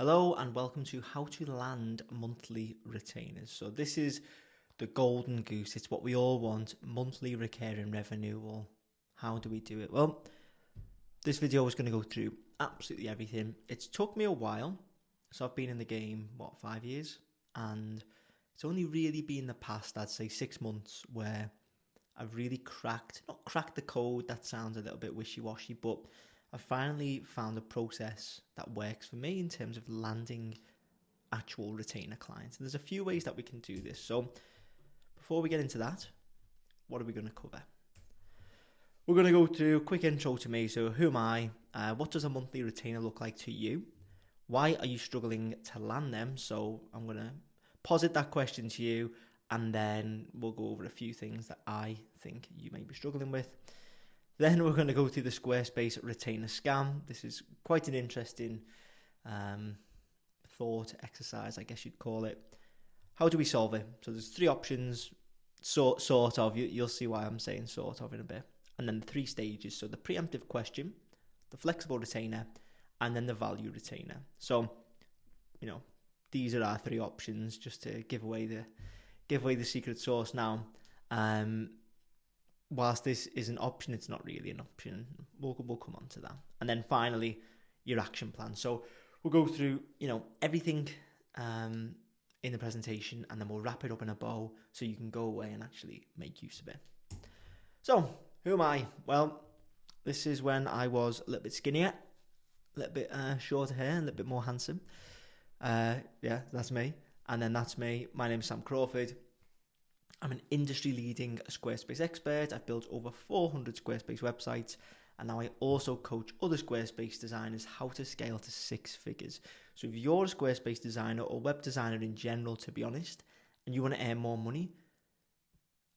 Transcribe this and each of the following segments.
Hello and welcome to How to Land Monthly Retainers. So this is the golden goose. It's what we all want, monthly recurring revenue. Well, how do we do it? Well, this video is going to go through absolutely everything. It's took me a while. So I've been in the game, 5 years? And it's only really been the past, I'd say 6 months where I've really not cracked the code, that sounds a little bit wishy-washy, but I finally found a process that works for me in terms of landing actual retainer clients. And there's a few ways that we can do this. So before we get into that, what are we going to cover? We're going to go through a quick intro to me. So who am I? What does a monthly retainer look like to you? Why are you struggling to land them? So I'm going to posit that question to you, and then we'll go over a few things that I think you may be struggling with. Then we're going to go through the Squarespace retainer scam. This is quite an interesting thought exercise, I guess you'd call it. How do we solve it? So there's 3 options, sort of. You'll see why I'm saying sort of in a bit. And then the 3 stages. So the preemptive question, the flexible retainer, and then the value retainer. So, these are our 3 options, just to give away the secret sauce now. Whilst this is an option, it's not really an option. We'll come on to that. And then finally, your action plan. So we'll go through, everything in the presentation, and then we'll wrap it up in a bow so you can go away and actually make use of it. So who am I? Well, this is when I was a little bit skinnier, a little bit shorter hair, a little bit more handsome. That's me. And then that's me. My name is Sam Crawford. I'm an industry-leading Squarespace expert. I've built over 400 Squarespace websites, and now I also coach other Squarespace designers how to scale to 6 figures. So if you're a Squarespace designer or web designer in general, to be honest, and you want to earn more money,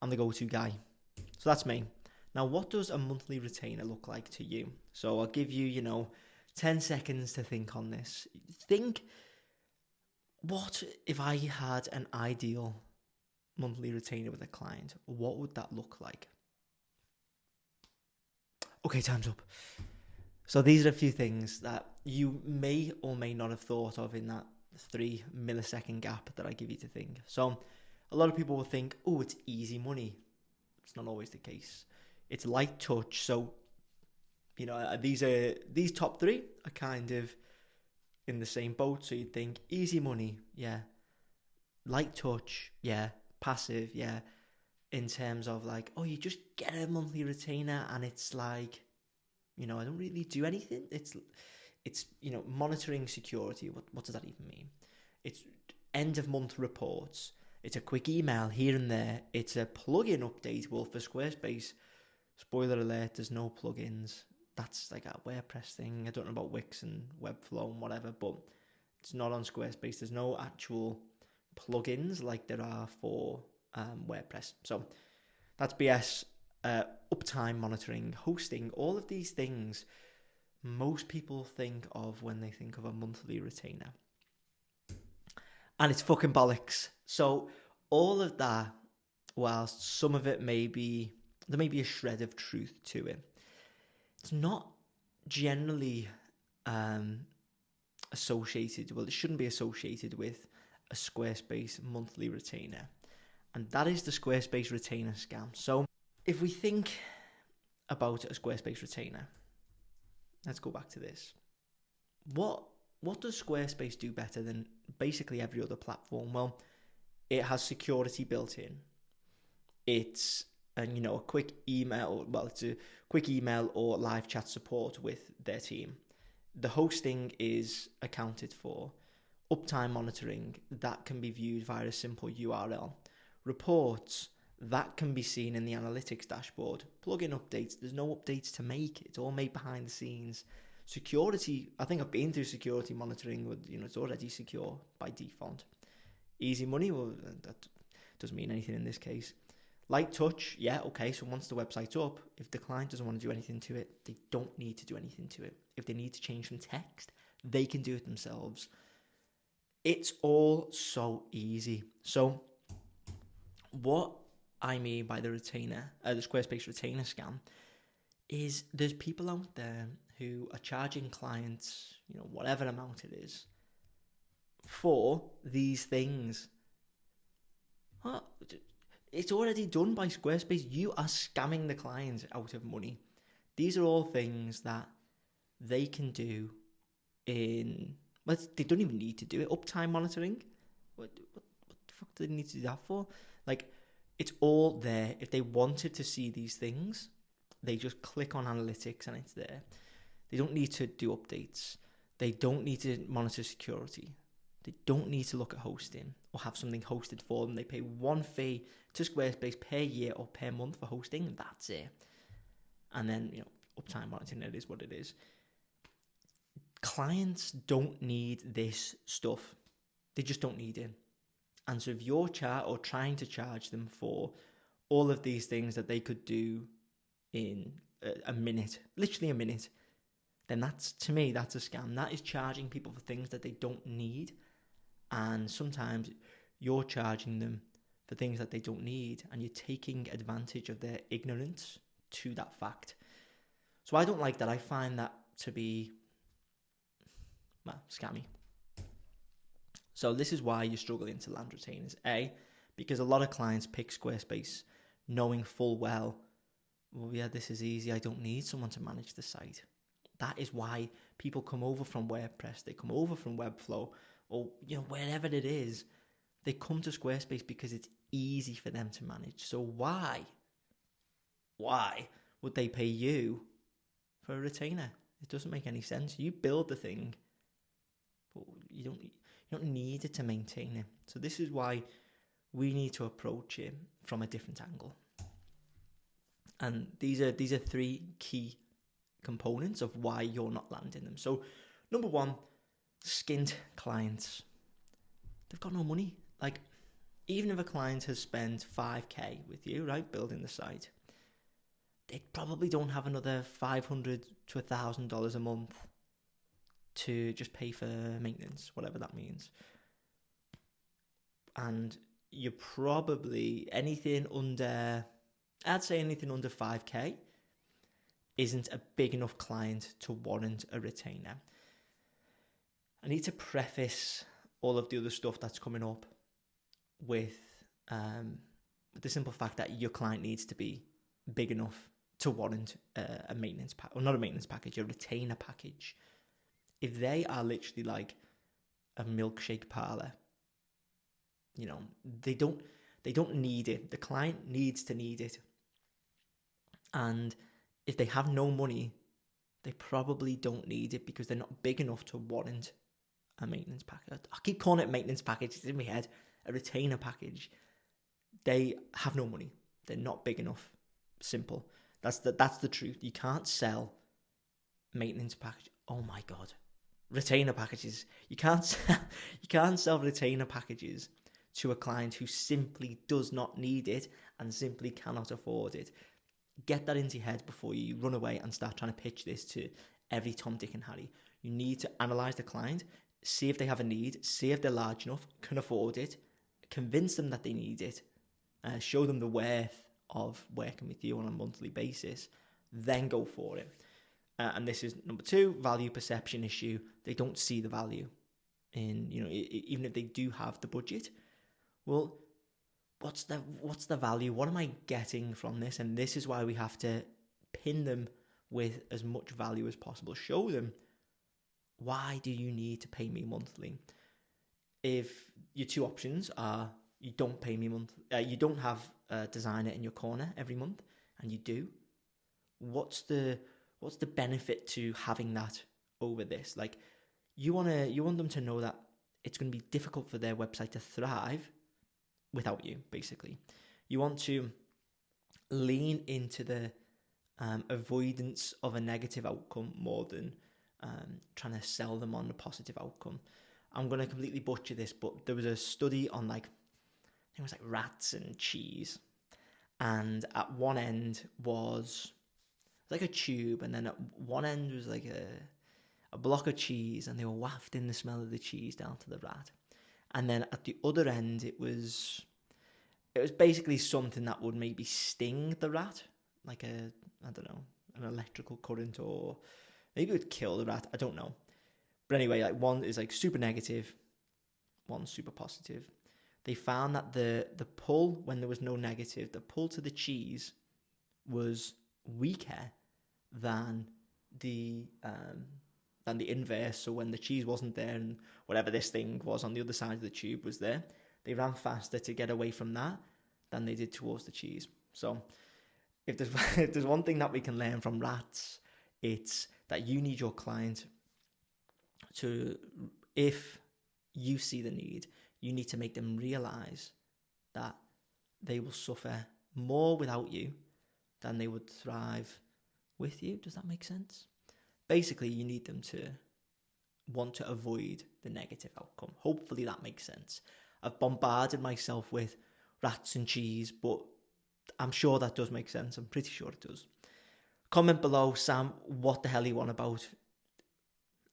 I'm the go-to guy. So that's me. Now, what does a monthly retainer look like to you? So I'll give you, 10 seconds to think on this. Think, what if I had an ideal monthly retainer with a client? What would that look like? Okay, time's up. So these are a few things that you may or may not have thought of in that 3 millisecond gap that I give you to think. So a lot of people will think, oh, it's easy money. It's not always the case. It's light touch. So, these top 3 are kind of in the same boat. So you'd think easy money, yeah. Light touch, yeah. Passive, yeah, in terms of like, oh, you just get a monthly retainer and it's like, I don't really do anything. It's monitoring security. What does that even mean? It's end of month reports. It's a quick email here and there. It's a plugin update. Well, for Squarespace, spoiler alert, there's no plugins. That's like a WordPress thing. I don't know about Wix and Webflow and whatever, but it's not on Squarespace. There's no actual plugins like there are for WordPress. So that's BS. Uptime monitoring, hosting, all of these things most people think of when they think of a monthly retainer, and it's fucking bollocks. So all of that, whilst some of it there may be a shred of truth to it, it's not generally associated, well, it shouldn't be associated with a Squarespace monthly retainer, and that is the Squarespace retainer scam. So if we think about a Squarespace retainer, let's go back to this. What does Squarespace do better than basically every other platform? Well, it has security built in. It's a quick email. Well, it's a quick email or live chat support with their team. The hosting is accounted for. Uptime monitoring, that can be viewed via a simple URL. Reports, that can be seen in the analytics dashboard. Plugin updates, there's no updates to make. It's all made behind the scenes. Security, I think I've been through security monitoring with, it's already secure by default. Easy money, well, that doesn't mean anything in this case. Light touch, yeah, okay, so once the website's up, if the client doesn't want to do anything to it, they don't need to do anything to it. If they need to change some text, they can do it themselves. It's all so easy. So what I mean by the Squarespace retainer scam is there's people out there who are charging clients, whatever amount it is, for these things. What? It's already done by Squarespace. You are scamming the clients out of money. These are all things that they can do they don't even need to do it. Uptime monitoring. What the fuck do they need to do that for? Like, it's all there. If they wanted to see these things, they just click on analytics and it's there. They don't need to do updates. They don't need to monitor security. They don't need to look at hosting or have something hosted for them. They pay one fee to Squarespace per year or per month for hosting, and that's it. And then, uptime monitoring, it is what it is. Clients don't need this stuff. They just don't need it. And so if you're trying to charge them for all of these things that they could do in a minute, literally a minute, then to me, that's a scam. That is charging people for things that they don't need. And sometimes you're charging them for things that they don't need, and you're taking advantage of their ignorance to that fact. So I don't like that. I find that to be, scammy. So this is why you're struggling to land retainers. A, because a lot of clients pick Squarespace knowing full well, this is easy. I don't need someone to manage the site. That is why people come over from WordPress. They come over from Webflow, or wherever it is. They come to Squarespace because it's easy for them to manage. So why would they pay you for a retainer? It doesn't make any sense. You build the thing, but you don't need it to maintain it. So this is why we need to approach it from a different angle. And these are three key components of why you're not landing them. So number one, skint clients. They've got no money. Like, even if a client has spent 5k with you, right, building the site, they probably don't have another $500 to $1,000 a month to just pay for maintenance, whatever that means. And you're probably anything under 5k isn't a big enough client to warrant a retainer. I need to preface all of the other stuff that's coming up with the simple fact that your client needs to be big enough to warrant a maintenance package, or not a maintenance package, a retainer package. If they are literally like a milkshake parlor, they don't need it. The client needs to need it. And if they have no money, they probably don't need it because they're not big enough to warrant a maintenance package. I keep calling it maintenance package. It's in my head. A retainer package. They have no money. They're not big enough. Simple. That's the truth. You can't sell maintenance package. Oh my God. Retainer packages. You can't sell retainer packages to a client who simply does not need it and simply cannot afford it. Get that into your head before you run away and start trying to pitch this to every Tom, Dick and Harry. You need to analyze the client, see if they have a need, see if they're large enough, can afford it, convince them that they need it, show them the worth of working with you on a monthly basis, then go for it. And this is number two, value perception issue. They don't see the value in, even if they do have the budget. Well, what's the value? What am I getting from this? And this is why we have to pin them with as much value as possible. Show them, why do you need to pay me monthly? If your two options are you don't pay me monthly, you don't have a designer in your corner every month, and you do, what's the benefit to having that over this? Like, you want them to know that it's going to be difficult for their website to thrive without you, basically. You want to lean into the avoidance of a negative outcome more than trying to sell them on a positive outcome. I'm going to completely butcher this, but there was a study on I think it was rats and cheese. And at one end was like a tube, and then at one end was like a block of cheese, and they were wafting the smell of the cheese down to the rat. And then at the other end, it was basically something that would maybe sting the rat, like an electrical current, or maybe it would kill the rat. I don't know. But anyway, one is super negative, one's super positive. They found that the pull, when there was no negative, the pull to the cheese was weaker than the inverse. So when the cheese wasn't there and whatever this thing was on the other side of the tube was there, they ran faster to get away from that than they did towards the cheese. So if there's one thing that we can learn from rats, it's that you need your client to, if you see the need, you need to make them realize that they will suffer more without you than they would thrive with you. Does that make sense? Basically, you need them to want to avoid the negative outcome. Hopefully that makes sense. I've bombarded myself with rats and cheese, but I'm sure that does make sense. I'm pretty sure it does. Comment below, Sam, what the hell you on about?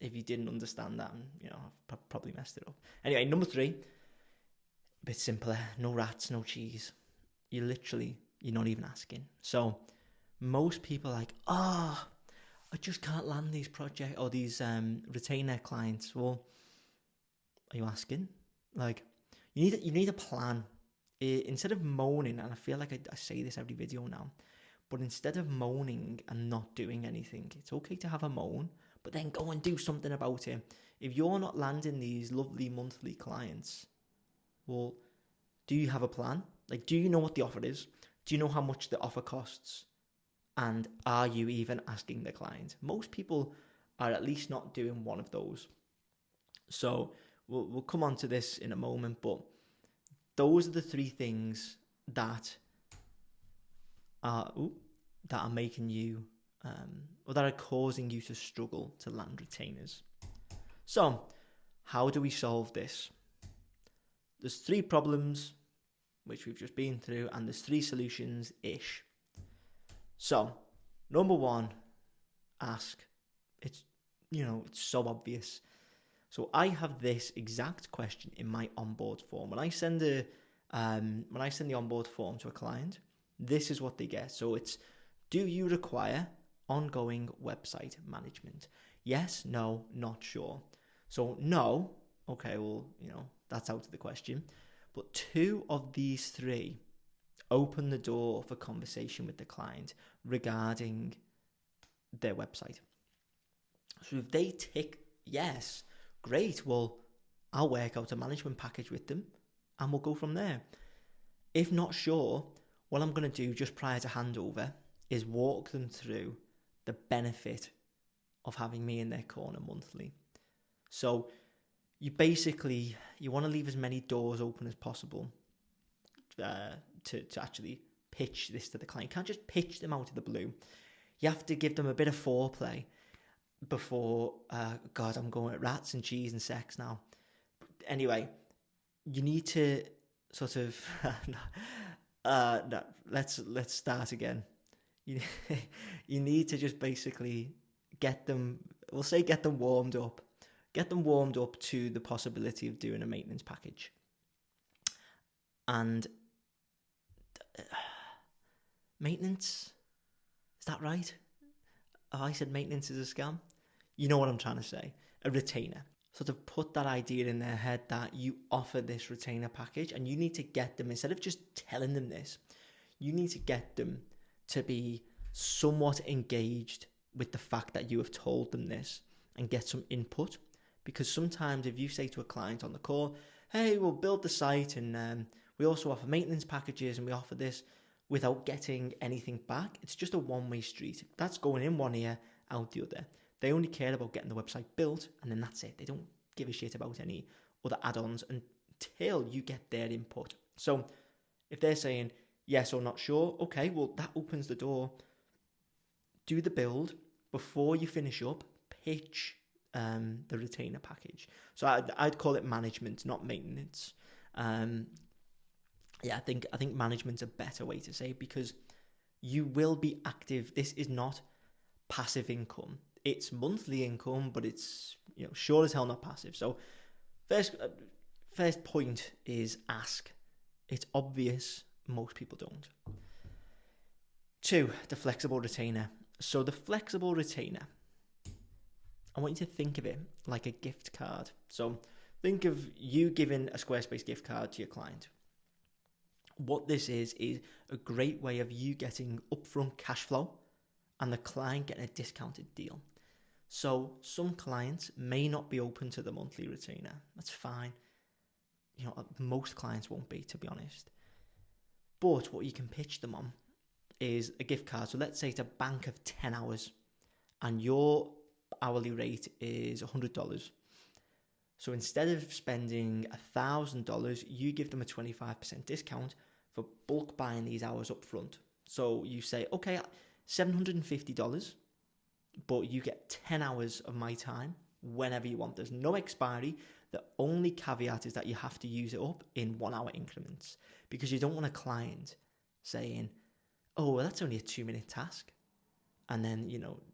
If you didn't understand that, I've probably messed it up. Anyway, number 3, a bit simpler. No rats, no cheese. You're not even asking. So most people are like, I just can't land these project or these retainer clients. Well, are you asking? Like, you need a plan. Instead of moaning, and I feel like I say this every video now, but instead of moaning and not doing anything, it's okay to have a moan, but then go and do something about it. If you're not landing these lovely monthly clients, well, do you have a plan? Like, do you know what the offer is? Do you know how much the offer costs? And are you even asking the client? Most people are at least not doing one of those. So we'll come on to this in a moment, but those are the 3 things that are making you, or that are causing you to struggle to land retainers. So how do we solve this? There's 3 problems, which we've just been through, and there's 3 solutions-ish. So, number 1, ask. It's so obvious. So I have this exact question in my onboard form. When I send the onboard form to a client, this is what they get. So it's, do you require ongoing website management? Yes, no, not sure. So no, okay, well, that's out of the question. But 2 of these 3 open the door for conversation with the client regarding their website. So if they tick yes, great, well, I'll work out a management package with them and we'll go from there. If not sure, what I'm going to do just prior to handover is walk them through the benefit of having me in their corner monthly. So you want to leave as many doors open as possible to actually pitch this to the client. You can't just pitch them out of the blue. You have to give them a bit of foreplay before, God, I'm going at rats and cheese and sex now. Anyway, you need to sort of, no, let's start again. You need to just basically get them warmed up. Get them warmed up to the possibility of doing a maintenance package. And maintenance, is that right? Oh, I said maintenance is a scam. You know what I'm trying to say. A retainer. Sort of put that idea in their head that you offer this retainer package, and you need to get them, instead of just telling them this, you need to get them to be somewhat engaged with the fact that you have told them this and get some input. Because sometimes if you say to a client on the call, hey, we'll build the site and we also offer maintenance packages and we offer this, without getting anything back, it's just a one-way street. That's going in one ear, out the other. They only care about getting the website built, and then that's it. They don't give a shit about any other add-ons until you get their input. So if they're saying yes or not sure, okay, well, that opens the door. Do the build. Before you finish up, pitch the retainer package. So I'd call it management, not maintenance. I think management's a better way to say it, because you will be active. This is not passive income. It's monthly income, but it's sure as hell not passive. So first point is ask. It's obvious, most people don't. 2, the flexible retainer. So the flexible retainer, I want you to think of it like a gift card. So think of you giving a Squarespace gift card to your client. What this is a great way of you getting upfront cash flow and the client getting a discounted deal. So some clients may not be open to the monthly retainer. That's fine. Most clients won't be, to be honest. But what you can pitch them on is a gift card. So let's say it's a bank of 10 hours and your hourly rate is $100. So instead of spending $1,000, you give them a 25% discount for bulk buying these hours up front. So you say, okay, $750, but you get 10 hours of my time whenever you want. There's no expiry. The only caveat is that you have to use it up in 1 hour increments, because you don't want a client saying, oh, well, that's only a 2-minute task. And then,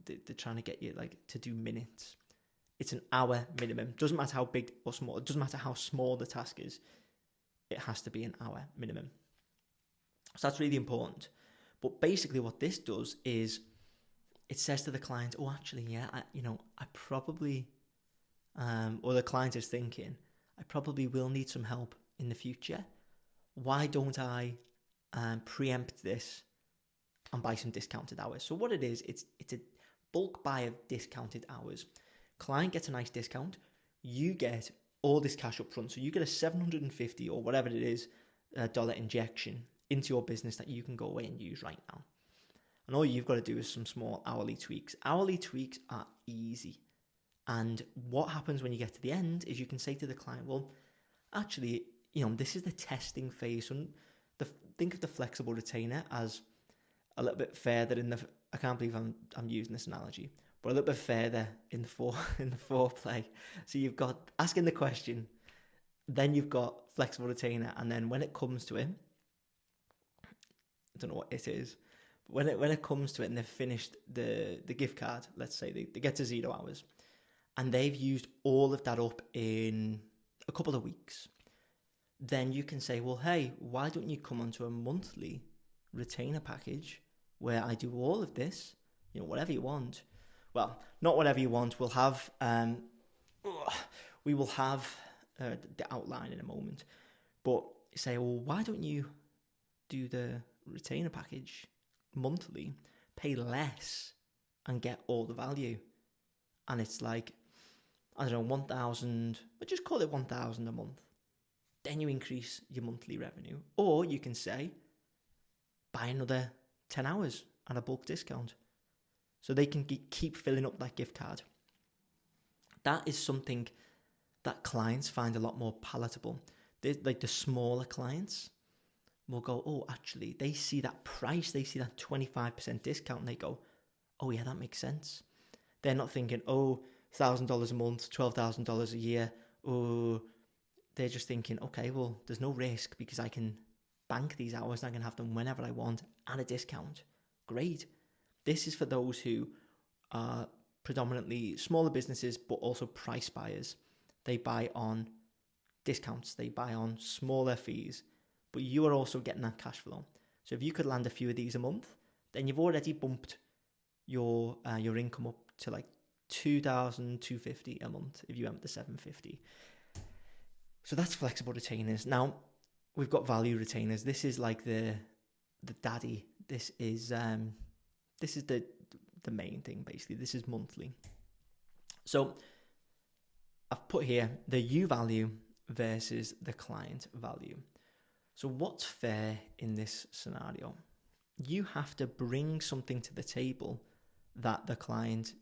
they're trying to get you to do minutes. It's an hour minimum. Doesn't matter how big or small. It doesn't matter how small the task is. It has to be an hour minimum. So that's really important. But basically what this does is it says to the client, oh, actually, yeah, I probably, or the client is thinking, I probably will need some help in the future. Why don't I preempt this and buy some discounted hours? So what it is, it's a bulk buy of discounted hours. Client gets a nice discount. You get all this cash up front. So you get a $750 or whatever it is, dollar injection into your business that you can go away and use right now. And all you've got to do is some small hourly tweaks. Hourly tweaks are easy. And what happens when you get to the end is you can say to the client, well, actually, this is the testing phase. So think of the flexible retainer as a little bit further I can't believe I'm using this analogy, but a little bit further in the foreplay. So you've got asking the question, then you've got flexible retainer, and then when it comes to it, I don't know what it is, but when it comes to it and they've finished the gift card, let's say they get to 0 hours, and they've used all of that up in a couple of weeks, then you can say, well, hey, why don't you come onto a monthly retainer package where I do all of this, whatever you want. Well, not whatever you want. We will have the outline in a moment. But say, well, why don't you do the retainer package monthly, pay less, and get all the value? And it's like, I don't know, 1,000, but just call it 1,000 a month. Then you increase your monthly revenue. Or you can say, buy another 10 hours at a bulk discount. So they can keep filling up that gift card. That is something that clients find a lot more palatable. The smaller clients will go, oh, actually, they see that price, they see that 25% discount, and they go, oh, yeah, that makes sense. They're not thinking, oh, $1,000 a month, $12,000 a year. Oh, they're just thinking, okay, well, there's no risk because I can bank these hours and I can have them whenever I want at a discount. Great. This is for those who are predominantly smaller businesses, but also price buyers. They buy on discounts, they buy on smaller fees, but you are also getting that cash flow. So if you could land a few of these a month, then you've already bumped your income up to like $2,250 a month if you went with the $750. So that's flexible retainers. Now we've got value retainers. This is like the daddy. This is the main thing basically. This is monthly. So I've put here the you value versus the client value. So what's fair in this scenario? You have to bring something to the table that the client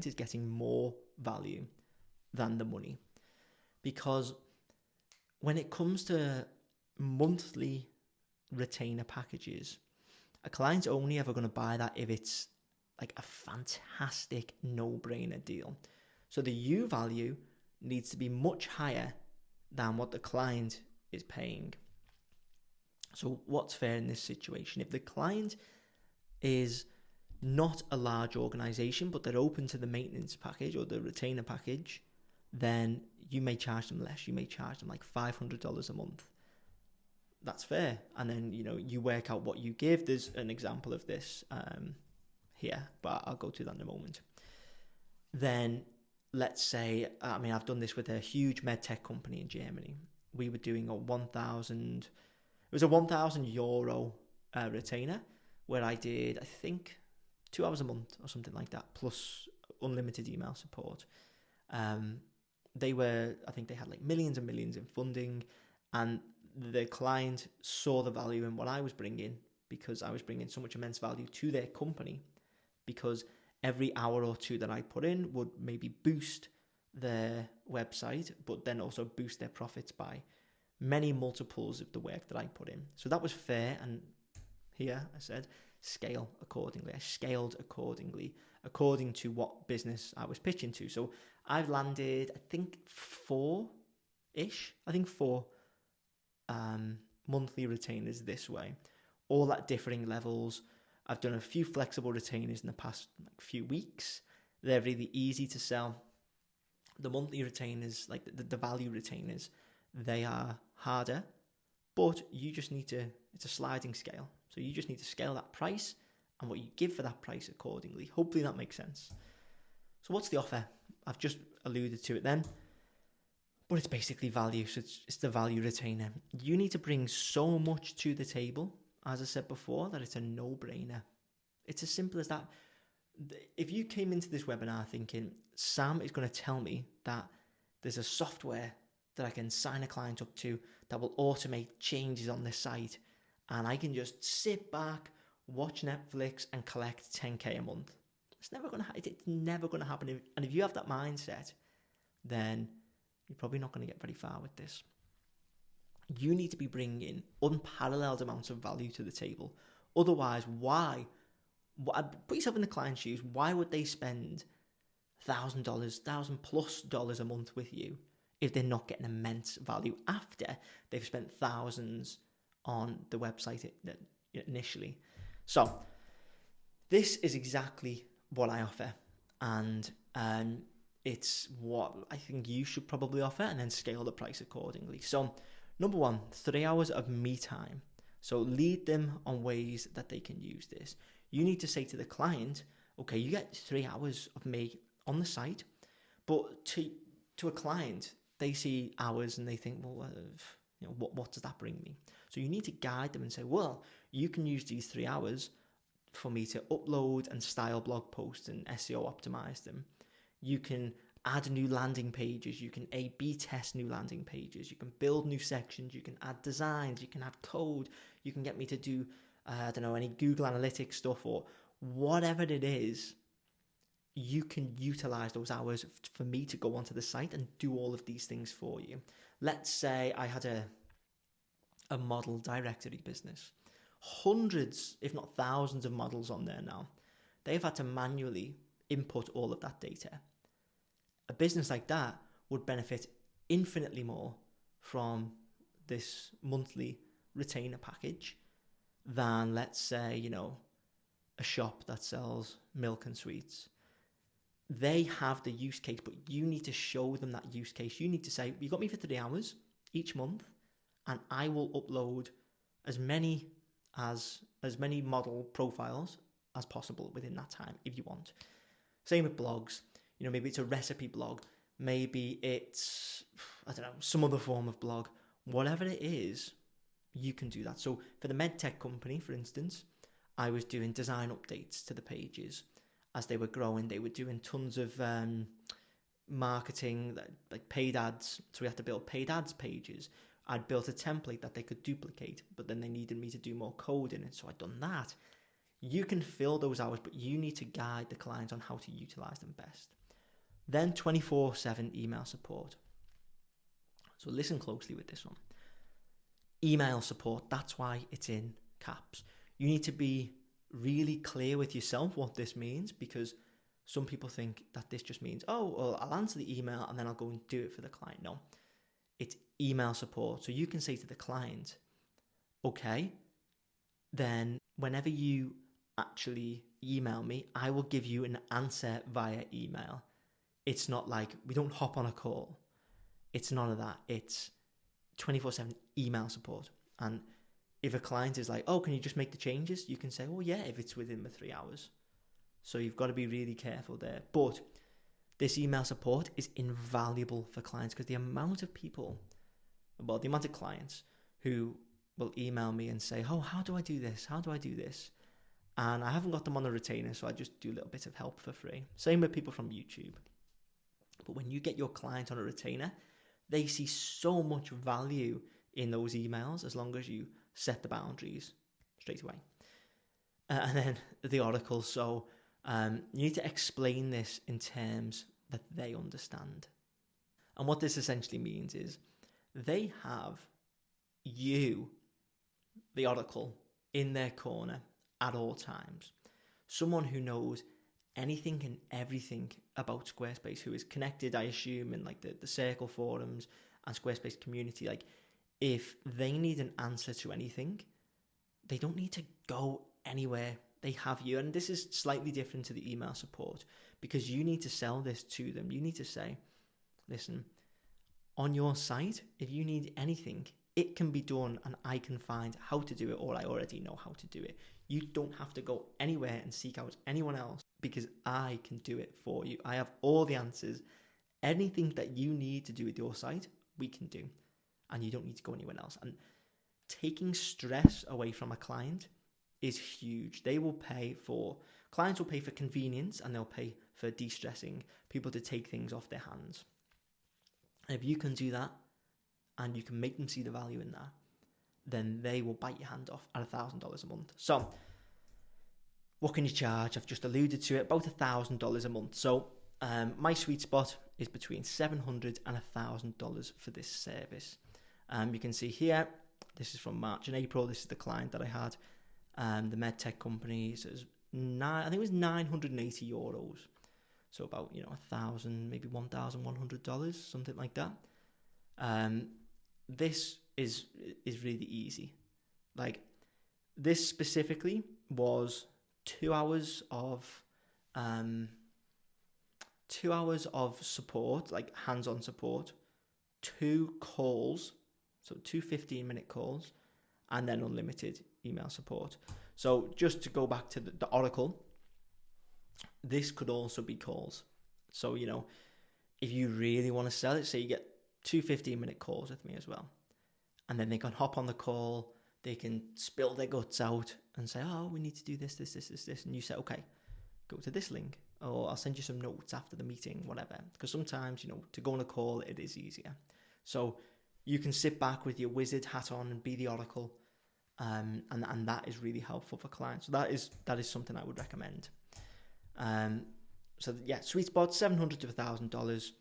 is getting more value than the money. Because when it comes to monthly retainer packages, a client's only ever going to buy that if it's like a fantastic no-brainer deal. So the U value needs to be much higher than what the client is paying. So what's fair in this situation? If the client is not a large organization, but they're open to the maintenance package or the retainer package, then you may charge them less. You may charge them like $500 a month. That's fair. And then, you work out what you give. There's an example of this here, but I'll go to that in a moment. Then let's say, I've done this with a huge medtech company in Germany. We were doing a 1,000 euro retainer, where I did, I think, 2 hours a month or something like that, plus unlimited email support. They had like millions and millions in funding, and the client saw the value in what I was bringing, because I was bringing so much immense value to their company, because every hour or two that I put in would maybe boost their website, but then also boost their profits by many multiples of the work that I put in. So that was fair. And here I said, scale accordingly. I scaled accordingly, according to what business I was pitching to. So I've landed, I think, four monthly retainers this way, all at differing levels. I've done a few flexible retainers in the past few weeks. They're really easy to sell. The monthly retainers, like the value retainers, they are harder, but you just need to, it's a sliding scale. So you just need to scale that price and what you give for that price accordingly. Hopefully that makes sense. So what's the offer? I've just alluded to it then, but it's basically value. So it's the value retainer. You need to bring so much to the table, as I said before, that it's a no-brainer. It's as simple as that. If you came into this webinar thinking, Sam is going to tell me that there's a software that I can sign a client up to that will automate changes on the site, and I can just sit back, watch Netflix, and collect 10k a month. It's never going to happen. And if you have that mindset, then you're probably not going to get very far with this. You need to be bringing unparalleled amounts of value to the table. Otherwise, put yourself in the client's shoes. Why would they spend $1,000, $1,000+ a month with you if they're not getting immense value after they've spent thousands on the website initially? So this is exactly what I offer, and it's what I think you should probably offer, and then scale the price accordingly. So number one, 3 hours of me time. So lead them on ways that they can use this. You need to say to the client, okay, you get 3 hours of me on the site, but to a client, they see hours and they think, well, what does that bring me? So you need to guide them and say, well, you can use these 3 hours for me to upload and style blog posts and SEO optimize them. You can add new landing pages. You can A/B test new landing pages. You can build new sections. You can add designs. You can add code. You can get me to do, any Google Analytics stuff or whatever it is. You can utilize those hours for me to go onto the site and do all of these things for you. Let's say I had a model directory business. Hundreds, if not thousands of models on there now. They've had to manually input all of that data. A business like that would benefit infinitely more from this monthly retainer package than, let's say, a shop that sells milk and sweets. They have the use case, but you need to show them that use case. You need to say, you got me for 3 hours each month, and I will upload as many model profiles as possible within that time if you want. Same with blogs. Maybe it's a recipe blog. Maybe it's, some other form of blog. Whatever it is, you can do that. So for the medtech company, for instance, I was doing design updates to the pages. As they were growing, they were doing tons of marketing, like paid ads. So we had to build paid ads pages. I'd built a template that they could duplicate, but then they needed me to do more code in it. So I'd done that. You can fill those hours, but you need to guide the clients on how to utilize them best. Then 24/7 email support. So listen closely with this one. Email support, that's why it's in caps. You need to be really clear with yourself what this means, because some people think that this just means, I'll answer the email and then I'll go and do it for the client. No, it's email support. So you can say to the client, okay, then whenever you actually email me, I will give you an answer via email. It's not like we don't hop on a call. It's none of that. It's 24/7 email support. And if a client is like, can you just make the changes? You can say, yeah, if it's within the 3 hours. So you've got to be really careful there. But this email support is invaluable for clients, because the amount of clients who will email me and say, oh, how do I do this? How do I do this? And I haven't got them on a retainer, so I just do a little bit of help for free. Same with people from YouTube. But when you get your client on a retainer, they see so much value in those emails as long as you set the boundaries straight away. And then the oracle. So you need to explain this in terms that they understand. And what this essentially means is they have you, the oracle, in their corner at all times. Someone who knows anything and everything about Squarespace, who is connected, I assume, in like the Circle forums and Squarespace community. Like, if they need an answer to anything, they don't need to go anywhere. They have you. And this is slightly different to the email support, because you need to sell this to them. You need to say, listen, on your site, if you need anything, it can be done and I can find how to do it, or I already know how to do it. You don't have to go anywhere and seek out anyone else, because I can do it for you. I have all the answers. Anything that you need to do with your site, we can do. And you don't need to go anywhere else. And taking stress away from a client is huge. Clients will pay for convenience, and they'll pay for de-stressing, people to take things off their hands. And if you can do that, and you can make them see the value in that, then they will bite your hand off at $1,000 a month. So what can you charge? I've just alluded to it, about $1,000 a month. So my sweet spot is between $700 and $1,000 for this service. You can see here, this is from March and April. This is the client that I had, the medtech company. So I think it was €980. So about, $1,000, maybe $1,100, something like that. This is really easy. Like, this specifically was 2 hours of support, like hands-on support, 2 calls, so 2 15-minute calls, and then unlimited email support. So just to go back to the oracle, this could also be calls. So, if you really want to sell it, say you get 2 15-minute calls with me as well, and then they can hop on the call, they can spill their guts out and say, oh, we need to do this, and you say, okay, go to this link, or I'll send you some notes after the meeting, whatever. Because sometimes, to go on a call, it is easier. So you can sit back with your wizard hat on and be the oracle, and that is really helpful for clients. So that is something I would recommend. So yeah, sweet spot, $700 to $1,000.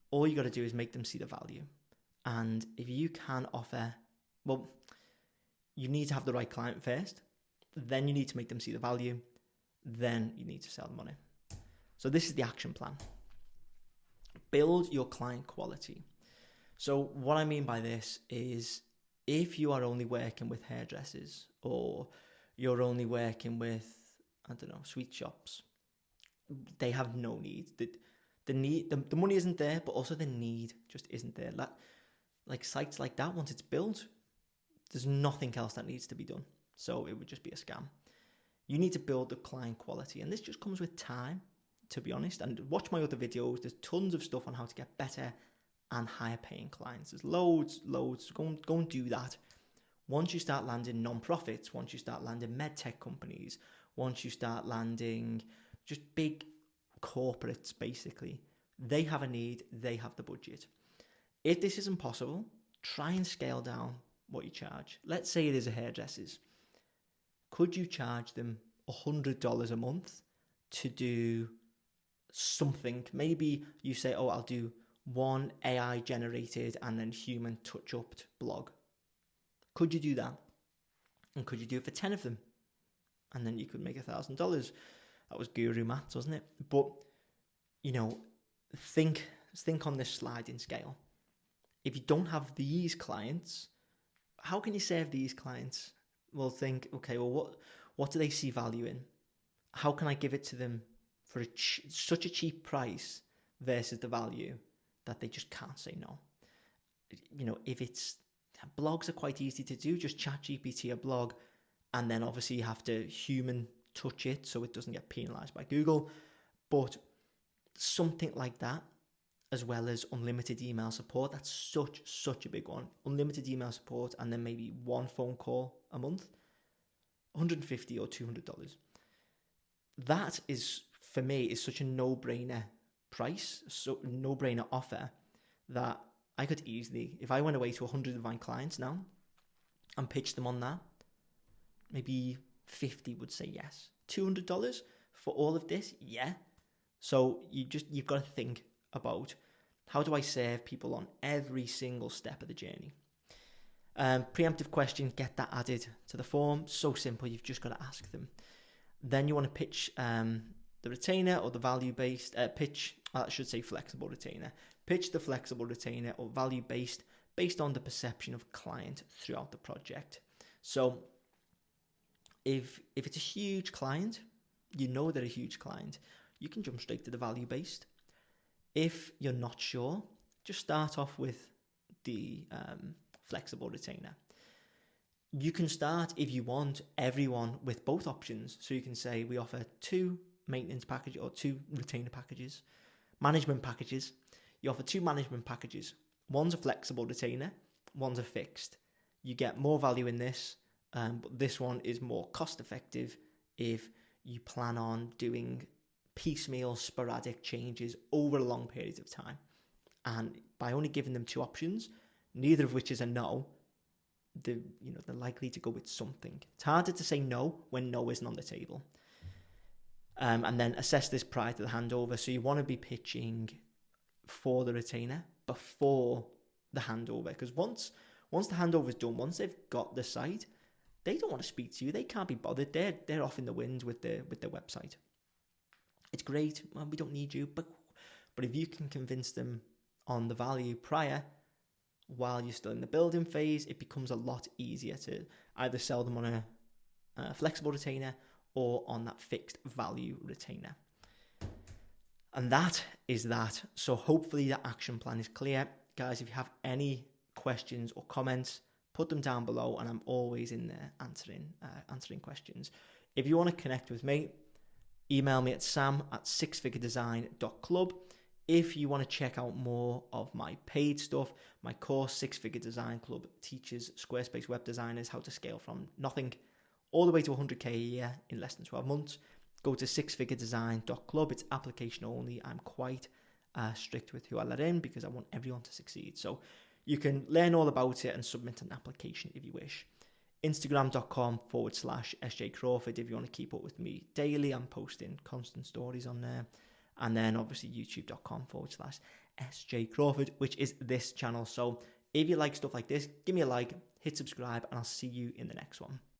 All you got to do is make them see the value. And if you can offer, well, you need to have the right client first. Then you need to make them see the value. Then you need to sell them on it. So this is the action plan. Build your client quality. So what I mean by this is, if you are only working with hairdressers, or you're only working with, sweet shops, they have no need. The money isn't there, but also the need just isn't there. Like sites like that, once it's built, there's nothing else that needs to be done. So it would just be a scam. You need to build the client quality, and this just comes with time, to be honest. And watch my other videos. There's tons of stuff on how to get better and higher paying clients. There's loads. Go and do that. Once you start landing non-profits, once you start landing medtech companies, once you start landing just big corporates, basically, they have a need, they have the budget. If this isn't possible, try and scale down what you charge. Let's say it is a hairdresser's. Could you charge them $100 a month to do something? Maybe you say, oh, I'll do one AI generated and then human touch-upped blog. Could you do that? And could you do it for 10 of them? And then you could make $1,000. That was guru maths, wasn't it? But, think on this sliding scale. If you don't have these clients, how can you serve these clients? Well, think, okay, well, what do they see value in? How can I give it to them for such a cheap price versus the value that they just can't say no? If blogs are quite easy to do, just chat GPT a blog, and then obviously you have to human touch it so it doesn't get penalized by Google. But something like that, as well as unlimited email support. That's such a big one. Unlimited email support, and then maybe one phone call a month, $150 or $200. That is, for me, is such a no-brainer price, so no-brainer offer, that I could easily, if I went away to 100 of my clients now and pitched them on that, maybe 50 would say yes. $200 for all of this? Yeah. So you've got to think about, how do I serve people on every single step of the journey? Preemptive question, get that added to the form. So simple, you've just got to ask them. Then you want to pitch the retainer or the value-based, flexible retainer. Pitch the flexible retainer or value-based based on the perception of client throughout the project. So if it's a huge client, you know they're a huge client, you can jump straight to the value-based. If you're not sure, just start off with the flexible retainer. You can start, if you want, everyone with both options. So you can say we offer 2 maintenance packages or 2 retainer packages, management packages. You offer 2 management packages. One's a flexible retainer, one's a fixed. You get more value in this, but this one is more cost effective if you plan on doing piecemeal, sporadic changes over long periods of time. And by only giving them 2 options, neither of which is a no, they're likely to go with something. It's harder to say no when no isn't on the table. And then assess this prior to the handover. So you want to be pitching for the retainer before the handover, because once the handover is done, once they've got the site, they don't want to speak to you. They can't be bothered. They're off in the wind with their website. It's great. Well, we don't need you, but if you can convince them on the value prior, while you're still in the building phase, it becomes a lot easier to either sell them on a flexible retainer or on that fixed value retainer. And that is that. So hopefully the action plan is clear. Guys, if you have any questions or comments, put them down below, and I'm always in there answering questions. If you want to connect with me, email me at sam@sixfiguredesign.club. If you want to check out more of my paid stuff, my course 6 Figure Design Club teaches Squarespace web designers how to scale from nothing all the way to 100k a year in less than 12 months. Go to sixfiguredesign.club. It's application only. I'm quite strict with who I let in because I want everyone to succeed. So you can learn all about it and submit an application if you wish. Instagram.com/SJ Crawford if you want to keep up with me daily. I'm posting constant stories on there. And then obviously youtube.com/SJ Crawford, which is this channel. So if you like stuff like this, give me a like, hit subscribe, and I'll see you in the next one.